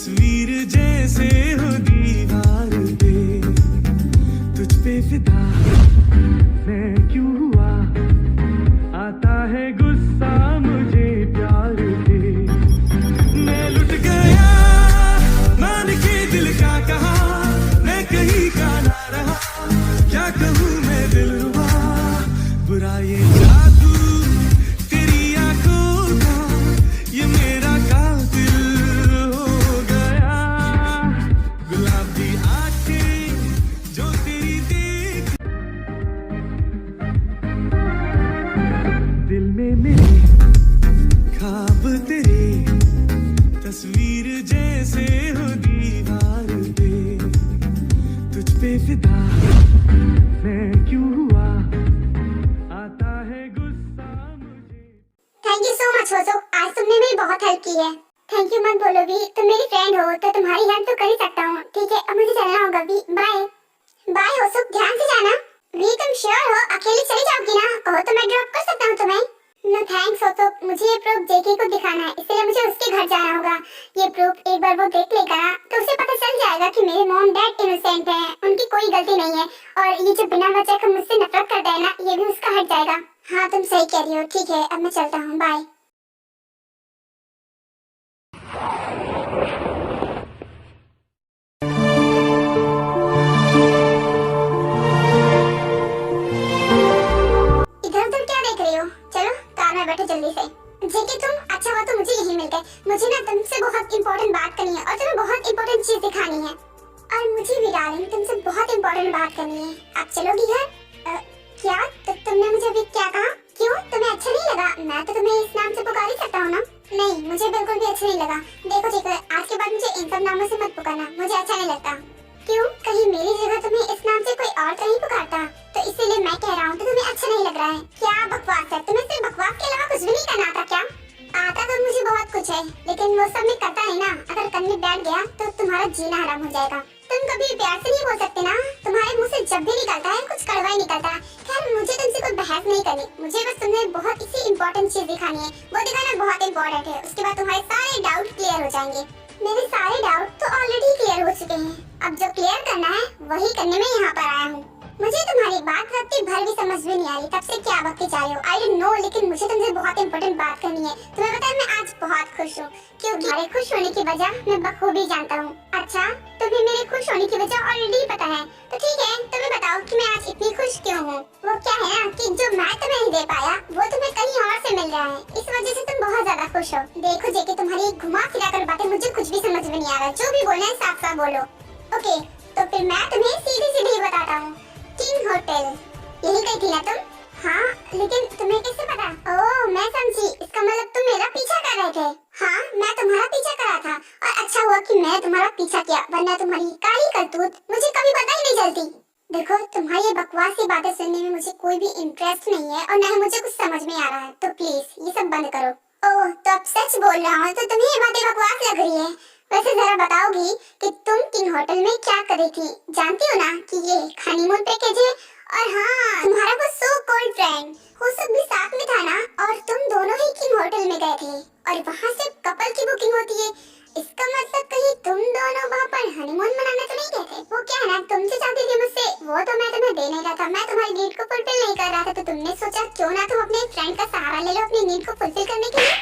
तस्वीर जैसे हो दीवार पे, तुझ पे फिदा मैं क्यों हुआ, आता है गुस्सा मुझे प्यार पे। मैं लुट गया मान के दिल का कहा, मैं कहीं का ना रहा, क्या कहूँ मैं दिलरुबा। बुरा ये जादू तेरी आंखों का, ये मेरा कातिल हो गया। गुलाबी आंखें जो तेरी देख, दिल में मेरे ख्वाब तेरे, तस्वीर जैसे हो दीवार पे, तुझ पे फिदा मैं क्यों हुआ, आता है गुस्सा मुझे। थैंक यू सो मच होसो, आज तुमने मेरी बहुत हेल्प की है। थैंक यू मत बोलो भी, तुम मेरी फ्रेंड हो तो तुम्हारी हेल्प तो कर ही सकता हूँ। ठीक है, अब मुझे चलना होगा भी, बाय बाय होसो, ध्यान से जाना। भी तुम श्योर हो अकेले चली जाओगी ना? कहो तो मैं ड्रॉप कर सकता हूँ तुम्हें। नो थैंक्स होसो, मुझे ये प्रूफ जेके को दिखाना है, इसलिए मुझे उसके घर जाना होगा। ये प्रूफ एक बार वो देख लेगा ना तो उसे पता चल जाएगा कि मेरे मॉम डैड इनोसेंट हैं, उनकी कोई गलती नहीं है। और ये जो बिना वजह का मुझसे नफरत करता है ना, ये भी उसका हट जाएगा। हाँ तुम सही कह रही हो। ठीक है, अब मैं चलता हूँ, बाय। इधर उधर क्या देख रही हो? चलो कार में बैठो जल्दी से। जेके तुम, अच्छा हुआ तो मुझे यही मिल गए। मुझे ना तुमसे बहुत इंपॉर्टेंट बात करनी है और तुम्हें बहुत इंपॉर्टेंट चीज दिखानी है। और मुझे भी डार्लिंग तुमसे बहुत इंपॉर्टेंट बात करनी है। आप चलोगी घर? क्या तुमने मुझे अभी क्या कहा? क्यों, तुम्हें अच्छा नहीं लगा? मैं तो तुम्हें इस नाम से पुकार ही सकता हूँ ना। नहीं, मुझे बिल्कुल भी अच्छा नहीं लगा। देखो जेके, आज के बाद मुझे इन सब नामों से मत पुकारना, मुझे अच्छा नहीं लगता। क्यों, कहीं मेरी जगह तुम्हें इस नाम से कोई और तो नहीं पुकारता? तो इसीलिए मैं कह रहा हूँ तो तुम्हें अच्छा नहीं लग रहा है। क्या बकवास है, तुम्हें सिर्फ बकवास के अलावा कुछ भी नहीं करना आता क्या? आता तो मुझे बहुत कुछ है, लेकिन वो सब मैं करता नहीं ना। अगर करने बैठ गया तो तुम्हारा जीना हराम हो जाएगा। तुम कभी प्यार से नहीं बोल सकते ना? तुम्हारे मुंह से जब भी निकलता है कुछ कड़वा ही निकलता है। खैर मुझे तुमसे कोई बहस नहीं करनी, मुझे बस तुम्हें बहुत इसी इम्पोर्टेंट चीज दिखानी है। वो दिखाना बहुत इम्पोर्टेंट है, उसके बाद तुम्हारे सारे डाउट क्लियर हो जाएंगे। मेरे सारे डाउट तो ऑलरेडी क्लियर हो चुके हैं, अब जो क्लियर करना है वही करने में यहाँ पर आया हूँ। मुझे तुम्हारी बात रत्ती भर भी समझ में नहीं आ रही, तब से क्या बकती जा रही हो आई डोंट नो, लेकिन मुझे तुमसे बहुत इंपॉर्टेंट बात करनी है। तुम्हें पता है मैं आज बहुत खुश हूँ, क्योंकि तुम्हारे खुश होने की वजह मैं बखूबी जानता हूँ। अच्छा, तुम्हें मेरे खुश होने की वजह ऑलरेडी पता है, तो ठीक है तुम्हें बताओ कि मैं आज इतनी खुश क्यों हूँ। वो क्या है ना कि जो मैं तुम्हें नहीं दे पाया वो तुम्हें कहीं और से मिल रहा है, इस वजह से तुम बहुत ज्यादा खुश हो। देखो जेके, तुम्हारी घुमा फिरा कर बातें मुझे कुछ भी समझ में नहीं आ रहा, जो भी बोलना है साफ साफ बोलो। ओके, तो फिर मैं तुम्हें सीधी सीधी बताता हूँ, किंग होटल यही गई थी ना तुम? हाँ, लेकिन तुम्हें कैसे पता? ओह मैं समझी, इसका मतलब तुम मेरा पीछा कर रहे थे। हाँ, मैं तुम्हारा पीछा कर रहा था और अच्छा हुआ कि मैं तुम्हारा पीछा किया, वरना तुम्हारी काली करतूत मुझे कभी पता ही नहीं चलती। देखो, तुम्हारी ये बकवासी बातें सुनने में मुझे कोई भी इंटरेस्ट नहीं है और न ही मुझे कुछ समझ में आ रहा है, तो प्लीज ये सब बंद करो। ओह, तो अब सच बोल रहा हूँ तो तुम्हें ये बातें बकवास लग रही है। वैसे जरा बताओगी कि तुम किंग होटल में क्या कर रही थी? जानती हो ना कि ये हनीमून पैकेज है, और हाँ तुम्हारा वो सो कॉल्ड फ्रेंड वो सब भी साथ में था ना, और तुम दोनों ही किंग होटल में गए थे और वहाँ से कपल की बुकिंग होती है। इसका मतलब कहीं तुम दोनों वहाँ पर हनीमून मनाने तो नहीं गए थे? वो क्या है ना, तुमसे चाहती थी मुझसे, वो तो मैं तुम्हें दे नहीं रहा था, मैं तुम्हारी नीड को फुलफिल नहीं कर रहा था, तो तुमने सोचा क्यों ना तुम अपने फ्रेंड का सहारा ले लो अपनी नीड को फुलफिल करने के लिए।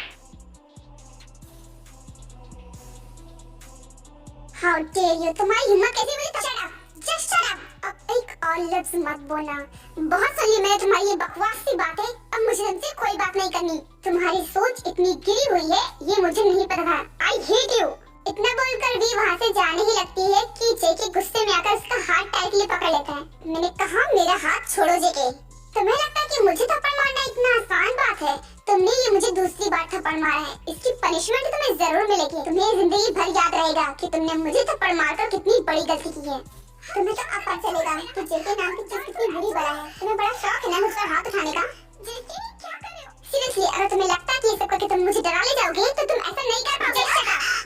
How dare you! तुम्हारी हिम्मत कैसे हुई? तो shut up! Just shut up! अब एक और लफ्ज मत बोलना। बहुत सुन ली मैंने तुम्हारी ये बकवास सी बातें, अब मुझे तुमसे कोई बात नहीं करनी। तुम्हारी सोच इतनी गिरी हुई है ये मुझे नहीं पता था। I hate you! इतना बोलकर भी वहाँ से जाने ही लगती है कि जेके गुस्से में आकर उसका हाथ टाइटली पकड़ लेता है। मैंने कहा मेरा हाथ छोड़ो जेके। तुम्हें लगता है कि मुझे थप्पड़ मारना इतना आसान बात है? तुमने ये मुझे दूसरी बार थप्पड़ मारा है, इसकी पनिशमेंट तुम्हें जरूर मिलेगी। तुम्हें जिंदगी भर याद रहेगा कि तुमने मुझे थप्पड़ मारकर कितनी बड़ी गलती की है। तुम्हें तो अब पता चलेगा कि जेके नाम की चीज कितनी बुरी बला है। तुम्हें बड़ा शौक है ना मुझ पर हाथ उठाने का। जेके क्या कर रहे हो? सीरियसली, अगर तुम्हें लगता है कि ये सब करके तुम मुझे डरा ले जाओगे तो तुम ऐसा नहीं कर पाओगे।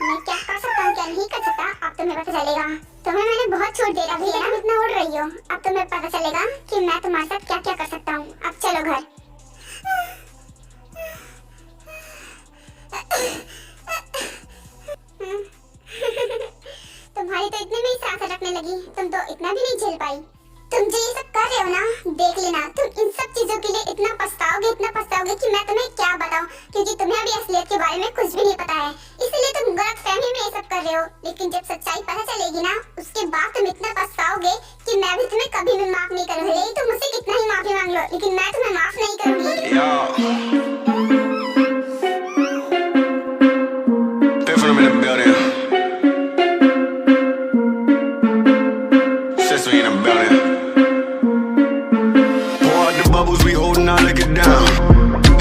मैं क्या कर सकता हूँ क्या नहीं कर सकता अब तुम्हें पता चलेगा। तुम्हें मैंने बहुत छूट दे रखी है, तुम इतना उड़ रही हो, अब तुम्हें पता चलेगा कि मैं तुम्हारे साथ क्या क्या कर सकता हूँ। अब चलो घर। देख लेना, तुम इन सब चीजों के लिए इतना पछताओगे कि मैं तुम्हें क्या बताऊं, क्योंकि तुम्हें अभी असलियत के बारे में कुछ भी नहीं पता है, इसलिए तुम गलतफहमी में ये सब कर रहे हो। लेकिन जब सच्चाई पता चलेगी ना, उसके बाद तुम इतना पछताओगे कि मैं भी तुम्हें कभी भी माफ नहीं करूंगी। यही तुम मुझसे कितना ही माफी मांग लो, लेकिन मैं तुम्हें माफ नहीं करूंगी।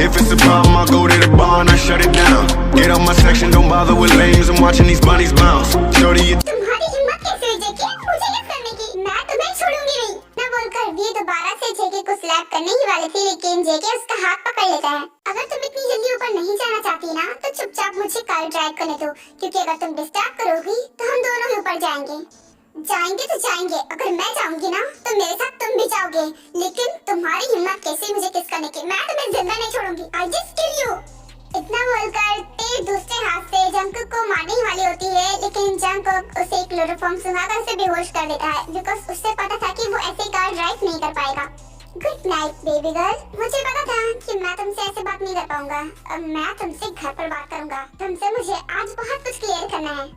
If it's a problem, I'll go to the bar and I shut it down. Get on my section, don't bother with lames. I'm watching these bunnies bounce. Shorty, you तुम्हारी हिम्मत कैसे हुई जेके मुझे किस करने की? मैं तुम्हें छोड़ूंगी नहीं। ना बोलकर ये दोबारा से जेके को स्लैप करने ही वाले थे, लेकिन जेके उसका हाथ पकड़ लेता है। अगर तुम इतनी जल्दी ऊपर नहीं जाना चाहती ना, तो चुपचाप मुझे कार ड्राइव करने दो, क्योंकि अगर तुम डिस्टर्ब करोगी तो हम दोनों ही ऊपर जाएंगे। जाएंगे तो जाएंगे, अगर मैं जाऊंगी ना तो मेरे साथ तुम भी जाओगे, लेकिन तुम्हारी हिम्मत कैसे मुझे किस करने की? मैं तुम्हें जिंदा नहीं छोड़ूंगी। I just kill you। इतना बोलकर तेज दूसरे हाथ से जंगकुक को मारने ही वाली होती है, लेकिन जंगकुक उसे क्लोरोफॉर्म सुनाकर उसे बेहोश कर देता है, बिकॉज़ उसे पता था कि वो ऐसे कार ड्राइव नहीं कर पाएगा। Good night baby girl. मुझे पता था कि मैं तुमसे ऐसे बात नहीं कर पाऊंगा। अब मैं तुमसे घर पर बात करूंगा। तुमसे मुझे आज बहुत कुछ क्लियर करना है।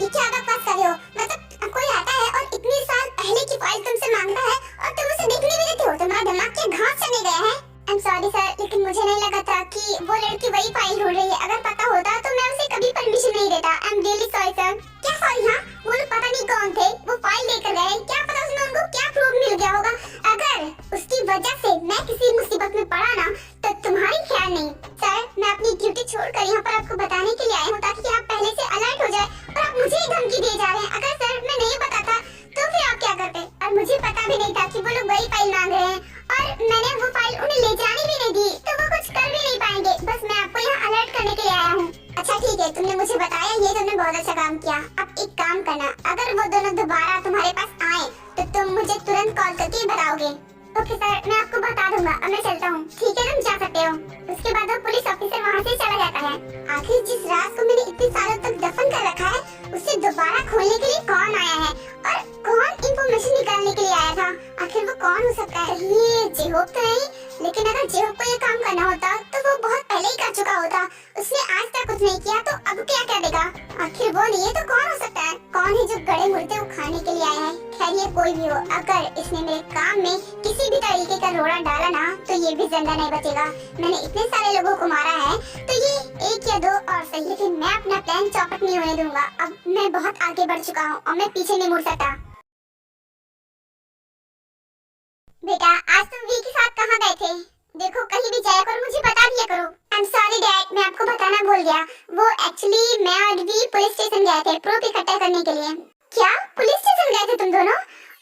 ये क्या बकवास कर रहे हो? मतलब कोई आता है और इतने साल पहले की फाइल तुमसे मांगता है और तुम उसे देखने भी देते हो? तुम्हारा दिमाग क्या घास चढ़ने गया है? आई एम सॉरी सर, लेकिन मुझे नहीं लगा था कि वो लड़की वही फाइल ढूंढ रही है। अगर पता होता तो मैं उसे कभी परमिशन नहीं देता। I am really sorry sir. क्या सॉरी? हाँ, वो लोग पता नहीं कौन थे, वो फाइल लेकर गए। क्या पता उसमें उनको क्या प्रूफ मिल गया होगा। अगर उसकी वजह से मैं किसी मुसीबत में पड़ा ना, तो तुम्हारी ख्याल नहीं। सर, मैं अपनी ड्यूटी छोड़कर यहाँ पर आपको बताने के लिए आया हूँ, ताकि आप पहले से अलर्ट हो जाए, और आप मुझे ही धमकी दिए जा रहे हैं। अगर सर मैं नहीं बताता तो फिर आप क्या करते? और मुझे पता भी नहीं था कि वो लोग वही फाइल मांग रहे हैं, और मैंने वो फाइल उन्हें ले जाने भी नहीं दी, तो वो कुछ कर भी नहीं पाएंगे। बस मैं आपको यहाँ अलर्ट करने के लिए आया हूँ। अच्छा ठीक है, तुमने मुझे बताया, ये तुमने बहुत अच्छा काम किया। अब एक काम करना, अगर वो दोनों दोबारा तुम्हारे पास आए तो तुम मुझे तुरंत कॉल करके बताओगे। ओके सर, मैं आपको बता दूंगा। अब मैं चलता हूँ। ठीक है, तुम जा सकते हो। उसके बाद वो पुलिस ऑफिसर वहाँ से चला जाता है। आखिर जिस राज को मैंने इतने सालों तक दफन कर रखा है, उसे दोबारा खोलने के लिए कौन आया है और कौन इंफॉर्मेशन निकालने के लिए आया था? आखिर वो कौन हो सकता है? ये जेहोक तो नहीं, लेकिन अगर जेहोक को ये काम करना होता तो वो बहुत पहले ही कर चुका होता। उसने आज तक कुछ नहीं किया, तो अब क्या कर देगा? आखिर वो नहीं है तो कौन हो सकता है? कौन है जो गड़े मुर्दे को खाने के लिए आया है? खैर ये कोई भी हो, अगर इसने मेरे काम में किसी भी तरीके का रोड़ा डाला ना, तो ये भी जिंदा नहीं बचेगा। मैंने इतने सारे लोगों को मारा है, तो ये एक या दो और सही, लेकिन मैं अपना प्लान चौपट नहीं होने दूंगा। अब मैं बहुत आगे बढ़ चुका हूँ और मैं पीछे नहीं मुड़ सकता। बेटा, आज तुम वी के साथ कहाँ गए थे? देखो कहीं भी जाया करो, मुझे बता दिया करो। आई एम सॉरी डैड, मैं आपको बताना भूल गया। वो एक्चुअली मैं और वी पुलिस स्टेशन गए थे प्रूफ इकट्ठा करने के लिए। क्या पुलिस स्टेशन गए थे तुम दोनों?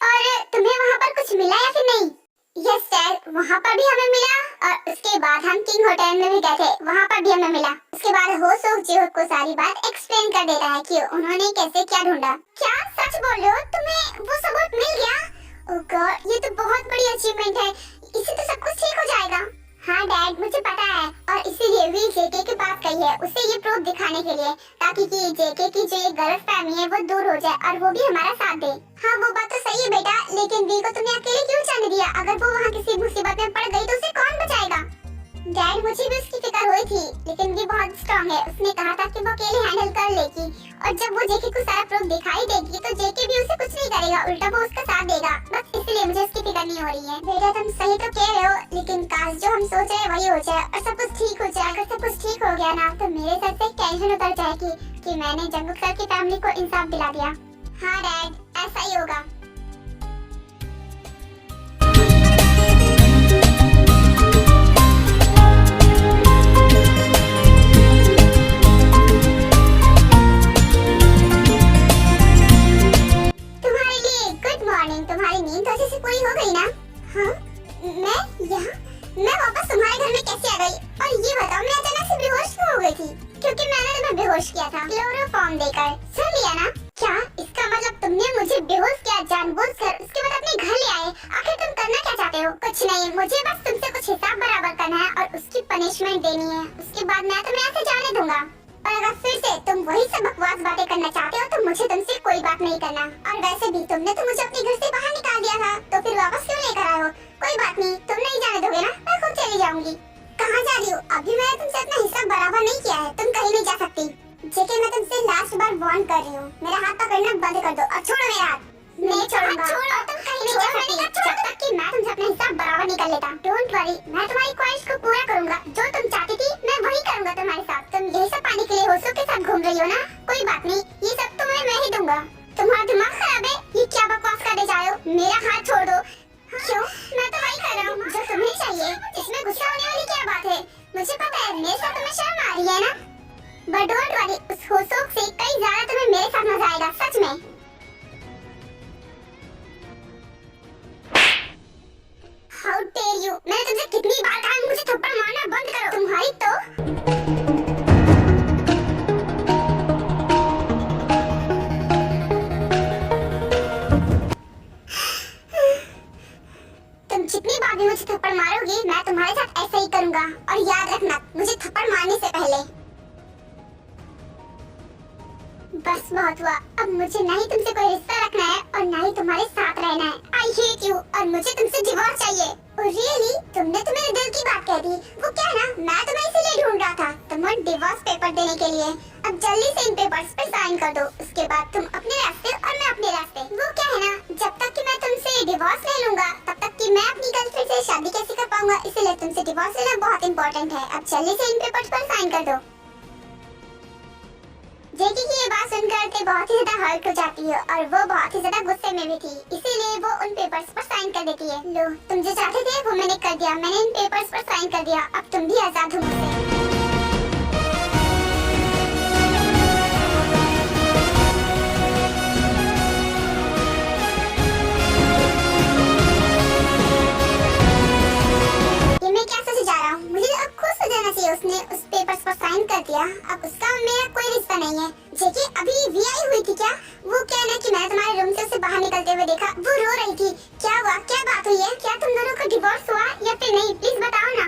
और तुम्हें वहाँ पर कुछ मिला या फिर नहीं? यस सर, वहाँ पर भी हमें मिला, और उसके बाद हम किंग होटल में भी गए थे, वहाँ पर भी हमें मिला। उसके बाद होशोक जेहोक को सारी बात एक्सप्लेन कर देता है कि उन्होंने कैसे क्या ढूंढा। क्या सच बोल रहे हो? तुम्हें वो सबूत मिल गया? ओह गॉड, ये तो बहुत बड़ी अचीवमेंट है। इससे तो सब कुछ ठीक हो जाएगा। हाँ डैड, मुझे पता है, और इसीलिए वी जेके के पास गई है उसे ये प्रूफ दिखाने के लिए, ताकि कि जेके की जो ये गलतफहमी है वो दूर हो जाए और वो भी हमारा साथ दे। हाँ वो बात तो सही है बेटा, लेकिन वी को तुमने अकेले क्यों जाने दिया? अगर वो वहाँ किसी मुसीबत में पड़ गई तो उसे कौन बचाएगा? डैड, मुझे भी उसकी फिक्र हुई थी, लेकिन वी बहुत स्ट्रांग है। उसने कहा था कि वो अकेले हैंडल कर लेगी, और जब वो जेके को सारा प्रूफ दिखाई देगी तो जेके भी उसे कुछ नहीं करेगा, उल्टा वो उसका साथ देगा। बस इसलिए मुझे उसकी फिक्र नहीं हो रही है। बेटा तुम सही तो कह रहे हो, लेकिन काश जो हम सोच रहे हैं वही हो जाए और सब कुछ ठीक हो जाए। अगर सब कुछ ठीक हो गया ना, तो मेरे सर से टेंशन उतर जाएगी कि मैंने जंगकुक सर की फैमिली को इंसाफ दिला दिया। हाँ डैड, ऐसा ही होगा। तुम्हारी नींद तो अच्छे से पूरी हो गई ना? हाँ, मैं वापस तुम्हारे घर में कैसे आ गई? और ये बताओ, मैं अचानक से बेहोश क्यों हो गई थी? क्योंकि मैंने तुम्हें बेहोश किया था क्लोरोफॉर्म देकर। सुन लिया ना? क्या इसका मतलब तुमने करना। और वैसे भी तुमने तो मुझे अपने घर से बाहर निकाल दिया था, तो फिर वापस क्यों लेकर आए हो? कोई बात नहीं, तुम नहीं जाने दोगे ना, मैं खुद चली जाऊंगी। कहाँ जा रही हो? अभी मैंने तुमसे अपना हिस्सा बराबर नहीं किया है, तुम कहीं नहीं जा सकती। जेके मैं तुमसे लास्ट बार वार्न कर रही हूँ, मेरा हाथ पकड़ना बंद कर दो और छोड़ो मेरा हाथ। नहीं छोड़ूंगा और तुम कहीं नहीं जा सकती जब तक कि मैं तुमसे अपना हिस्सा बराबर नहीं कर लेता। डोंट वरी, मैं तुम्हारी ख्वाहिश को पूरा करूंगा। जो तुम चाहती थी मैं वही करूंगा तुम्हारे साथ। तुम यही सब पाने के लिए होसो के साथ घूम रही हो ना? कोई बात नहीं, ये सब तुम्हें मैं ही दूंगा। तुम्हारा दिमाग खराब है? ये क्या बकवास करने जा रहे हो? मेरा हाथ छोड़ दो। क्यों? मैं तो वही कर रहा हूँ जो तुम्हें चाहिए। इसमें गुस्सा होने वाली क्या बात है? मुझे पता है मेरे साथ तुम्हें शर्म आ रही है ना, बट डोंट वरी, उस होसोक से कई ज्यादा तुम्हें मेरे साथ मजा आएगा, सच में। How dare you? मैंने तुमसे कितनी बार कहा मुझे थप्पड़ मारना बंद करो। तुम्हारी तो तुम जितनी बार भी मुझे थप्पड़ मारोगी मैं तुम्हारे साथ ऐसा ही करूंगा। और याद रखना, मुझे थप्पड़ मारने से पहले। बस बहुत हुआ, अब मुझे ना ही तुमसे कोई रिश्ता रखना है और ना ही तुम्हारे साथ रहना है। आई हेट यू और मुझे तुमसे डिवोर्स चाहिए। रियली? तुमने तो मेरे दिल की बात कह दी। वो क्या ना, मैं तुम्हें इसीलिए ढूंढ रहा था, तुम्हें डिवोर्स पेपर देने के लिए। अब जल्दी से इन पेपर्स पर साइन कर दो, उसके बाद तुम अपने रास्ते और मैं अपने रास्ते। वो क्या है ना, जब तक कि मैं तुमसे डिवोर्स नहीं लूंगा तब तक कि मैं अपनी गर्लफ्रेंड से शादी कैसे कर पाऊंगा, इसीलिए तुमसे डिवोर्स लेना बहुत इंपॉर्टेंट है। अब जल्दी से इन पेपर्स पर साइन कर दो। जेकी की ये बात सुनकर ते बहुत ही ज्यादा हर्ट हो जाती है और वो बहुत ही ज्यादा गुस्से में भी थी, इसीलिए वो उन पेपर्स पर साइन कर देती है। लो, तुम जो चाहते थे वो मैंने कर दिया, मैंने इन पेपर्स पर साइन कर दिया। अब तुम भी आजाद हो मुझसे। ये मैं क्या सोचे जा रहा हूँ? मुझे अब खुश हो जाना चाहिए, उसने उस पेपर्स पर साइन कर दिया। अब उसका और मेरा कोई रिश्ता नहीं है। जेकी अभी वी आई हुई थी क्या? वो क्या ना कि मैंने तुम्हारे रूम से उसे बाहर निकलते हुए देखा, वो रो रही थी। क्या हुआ? क्या बात हुई है? क्या तुम दोनों का डिवोर्स हुआ या फिर नहीं? प्लीज बताओ ना।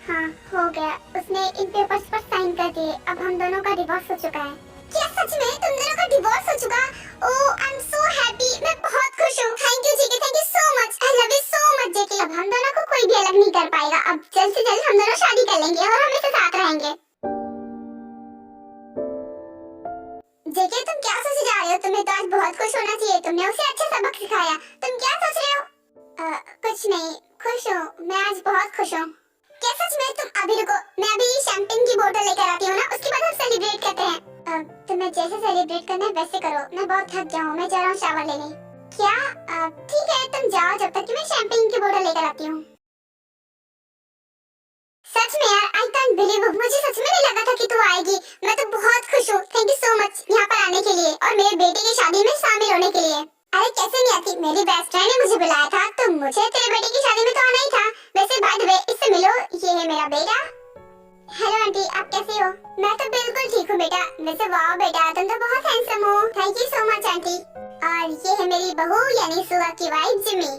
हाँ, हो गया, उसने इन पेपर्स पर साइन कर दिए। अब हम दोनों का डिवोर्स हो चुका है। क्या सच में तुम दोनों का डिवोर्स हो चुका? ओह, आई एम सो हैप्पी, मैं बहुत खुश हूँ। थैंक यू जेकी, thank you so much, I love you so much जेकी। अब हम दोनों को कोई भी अलग नहीं कर पाएगा। अब जल्द से जल्द हम दोनों शादी कर लेंगे और हमेशा साथ रहेंगे। जेके तुम क्या सोचे जा रहे हो? तुम्हें तो आज बहुत खुश होना चाहिए, तुमने उसे अच्छा सबक सिखाया। तुम क्या सोच रहे हो? कुछ नहीं, खुश हूँ, मैं आज बहुत खुश हूँ। क्या सच में? तुम अभी रुको, मैं अभी शैंपेन की बोतल लेकर आती हूँ ना, उसके बाद हम सेलिब्रेट करते हैं। तुम्हें जैसे सेलिब्रेट करना है वैसे करो, मैं बहुत थक गया हूँ, मैं जा रहा हूँ शावर लेने। क्या? ठीक है, तुम जाओ जब तक कि मैं शैंपेन की बोतल लेकर आती हूँ। सच में यार, आई कांट बिलीव, मुझे सच में नहीं लगा था कि तू आएगी। मैं तो बहुत खुश हूँ, थैंक यू सो मच यहाँ पर आने के लिए और मेरे बेटे की शादी में शामिल होने के लिए। अरे कैसे नहीं आती, मेरी बेस्ट फ्रेंड ने मुझे बुलाया था, तो मुझे तेरे बेटे की शादी में तो आना ही था। वैसे बाय द वे, इससे मिलो, ये है मेरा बेटा। हेलो आंटी, आप कैसे हो? मैं तो बिल्कुल ठीक हूँ बेटा। वैसे वाह बेटा, तुम तो बहुत हैंडसम हो। Thank you so much aunty. और ये है मेरी बहू यानी सुहा की वाइफ जिमी।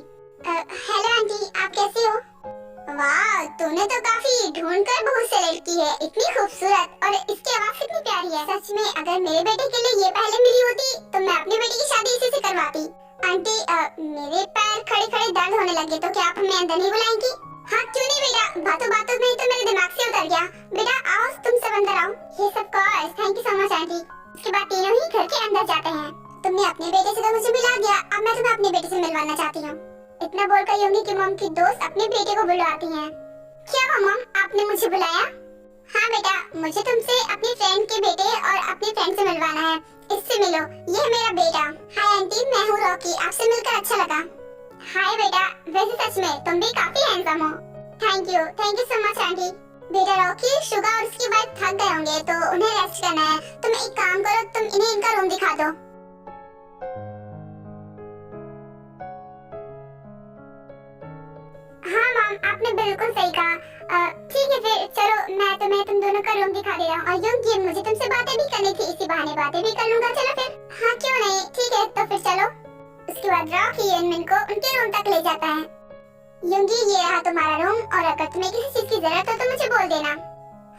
हेलो आंटी, आप कैसे हो? वाह, तूने तो काफी ढूंढकर बहू सेलेक्ट की है, इतनी खूबसूरत और इसकी आवाज कितनी प्यारी है। सच में अगर मेरे बेटे के लिए ये पहले मिली होती तो मैं अपने बेटे की शादी इसी से करवाती। आंटी, मेरे पैर खड़े खड़े दर्द होने लगे, तो क्या आप हमें अंदर नहीं बुलाएंगी? हाँ क्यों नहीं बेटा, बातों बातों में तो मेरे दिमाग से उतर गया। बेटा आओ, तुम सब अंदर आओ। ये सब course, thank you so much aunty. इसके बाद तीनों ही घर के अंदर जाते हैं। तुमने अपने बेटे से तो मुझे मिला दिया, अब मैं तुम्हें अपने बेटे से मिलवाना चाहती हूँ। इतना बोलकर योंगी की मॉम की दोस्त अपने बेटे को बुलाती हैं। क्या हुआ मॉम, आपने मुझे बुलाया? हाँ बेटा, मुझे तुमसे अपनी फ्रेंड के बेटे और अपने फ्रेंड से मिलवाना है, इससे मिलो। ये है मेरा बेटा। हाय आंटी, मैं हूँ रॉकी, आपसे मिलकर अच्छा लगा। हाय बेटा, वैसे सच में तुम भी काफी हैंडसम हो। Thank you so much aunty. बेटा रॉकी, शुगा और उसकी वाइफ थक गए होंगे तो उन्हें रेस्ट करना है। तुम एक काम करो, तुम इन्हें इनका रूम दिखा दो। हाँ मॉम, आपने बिल्कुल सही कहा। ठीक है फिर चलो, मैं तुम्हें तुम दोनों का रूम दिखा दे रहा हूँ। और योंगी, मुझे तुमसे बातें भी करनी थी, इसी बहाने बातें भी कर लूंगा। चलो फिर। हाँ क्यों नहीं, ठीक है तो फिर चलो। उसके बाद रॉकी यनमिन को उनके रूम तक ले जाता है। योंगी, ये रहा तुम्हारा रूम और अगर तुम्हें किसी चीज की जरूरत हो तो मुझे बोल देना।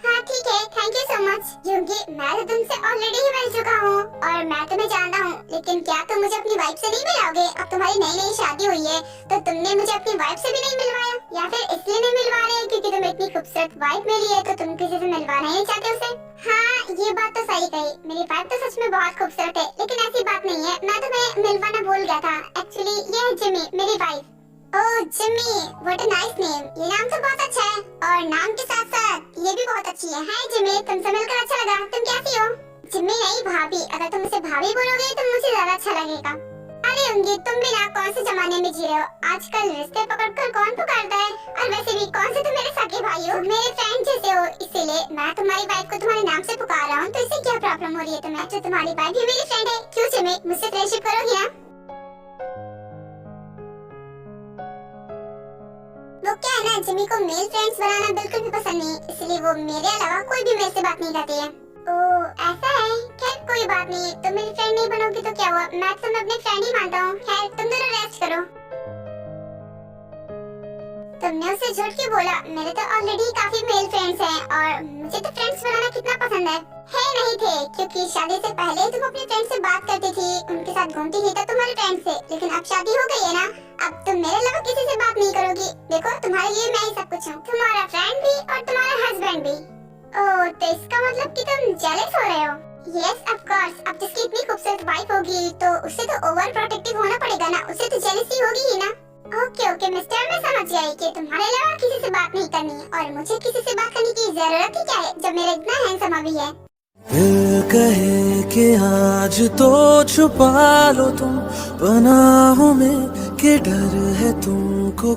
हाँ ठीक है, थैंक यू सो मच। क्योंकि मैं तो तुमसे ऑलरेडी ही मिल चुका हूँ और मैं तुम्हें जानता हूँ, लेकिन क्या तुम मुझे अपनी वाइफ से नहीं मिलाओगे? अब तुम्हारी नई नई शादी हुई है तो तुमने मुझे अपनी वाइफ से भी नहीं मिलवाया, या फिर इसलिए नहीं मिलवा रहे क्योंकि तुम्हें इतनी खूबसूरत वाइफ मिली है तो तुम किसी से मिलवाना ही नहीं चाहते उसे? हाँ ये बात तो सही कही, मेरी वाइफ तो सच में बहुत खूबसूरत है, लेकिन ऐसी बात नहीं है, मैं तुम्हें मिलवाना भूल गया था। एक्चुअली ये है जिमी, मेरी wife. Oh Jimmy, what a nice name. ये नाम तो बहुत अच्छा है और नाम के साथ साथ ये भी बहुत अच्छी है। हाय जिमी, तुमसे मिलकर अच्छा लगा। तुम कैसी हो? जिमी नहीं भाभी, अगर तुम मुझे भाभी बोलोगे तो मुझे ज्यादा अच्छा लगेगा। अरे होंगी, तुम भी ना कौन से जमाने में जी रहे हो? आजकल रिश्ते पकड़कर कौन पुकारता है? और वैसे भी कौन से तुम मेरे सगे भाई हो, मेरे फ्रेंड जैसे हो, इसीलिए मैं तुम्हारी वाइफ को तुम्हारे नाम से पुकार रहा हूँ। तो इससे क्या प्रॉब्लम हो रही है तुम्हें? तो तुम्हारी वाइफ भी मेरी फ्रेंड है, क्यों जिमी मुझसे फ्रेंडशिप करोगी ना? वो क्या है ना, जिमी को मेल फ्रेंड्स बनाना बिल्कुल भी पसंद नहीं, इसलिए वो मेरे अलावा कोई भी मेरे से बात नहीं करती है। ओह ऐसा है, खैर कोई बात नहीं, तुम मेरी फ्रेंड नहीं बनोगी तो क्या हुआ, मैं तुम्हें अपनी फ्रेंड ही मानता हूँ। खैर तुम दोनों रेस्ट करो। तुमने उसे झूठ क्यों बोला? मेरे तो ऑलरेडी काफी मेल फ्रेंड्स हैं और मुझे तो फ्रेंड्स बनाना कितना पसंद है। नहीं थे, क्योंकि शादी से पहले तुम अपने फ्रेंड से बात करती थी, उनके साथ घूमती थी, तो तुम्हारे फ्रेंड से, लेकिन अब शादी हो गई है ना, अब तुम मेरे अलावा किसी से बात नहीं करोगी। देखो तुम्हारे लिए मैं ही सब कुछ हूँ, तुम्हारा फ्रेंड भी और तुम्हारा हस्बैंड भी। ओह तो इसका मतलब कि तुम जेलस हो रहे हो? यस ऑफ कोर्स, अब जिसकी इतनी खूबसूरत वाइफ होगी तो उससे तो ओवर प्रोटेक्टिव होना पड़ेगा ना, उससे तो जेलसी होगी ही ना। ओके मिस्टर, मैं समझ गई कि तुम्हारे अलावा किसी से बात नहीं करनी और मुझे किसी से बात करने की जरूरत ही क्या है जब मेरा इतना हैंडसम अभी है। दिल कहे कि आज तो छुपा लो तुम पनाहों में, कि डर है तुमको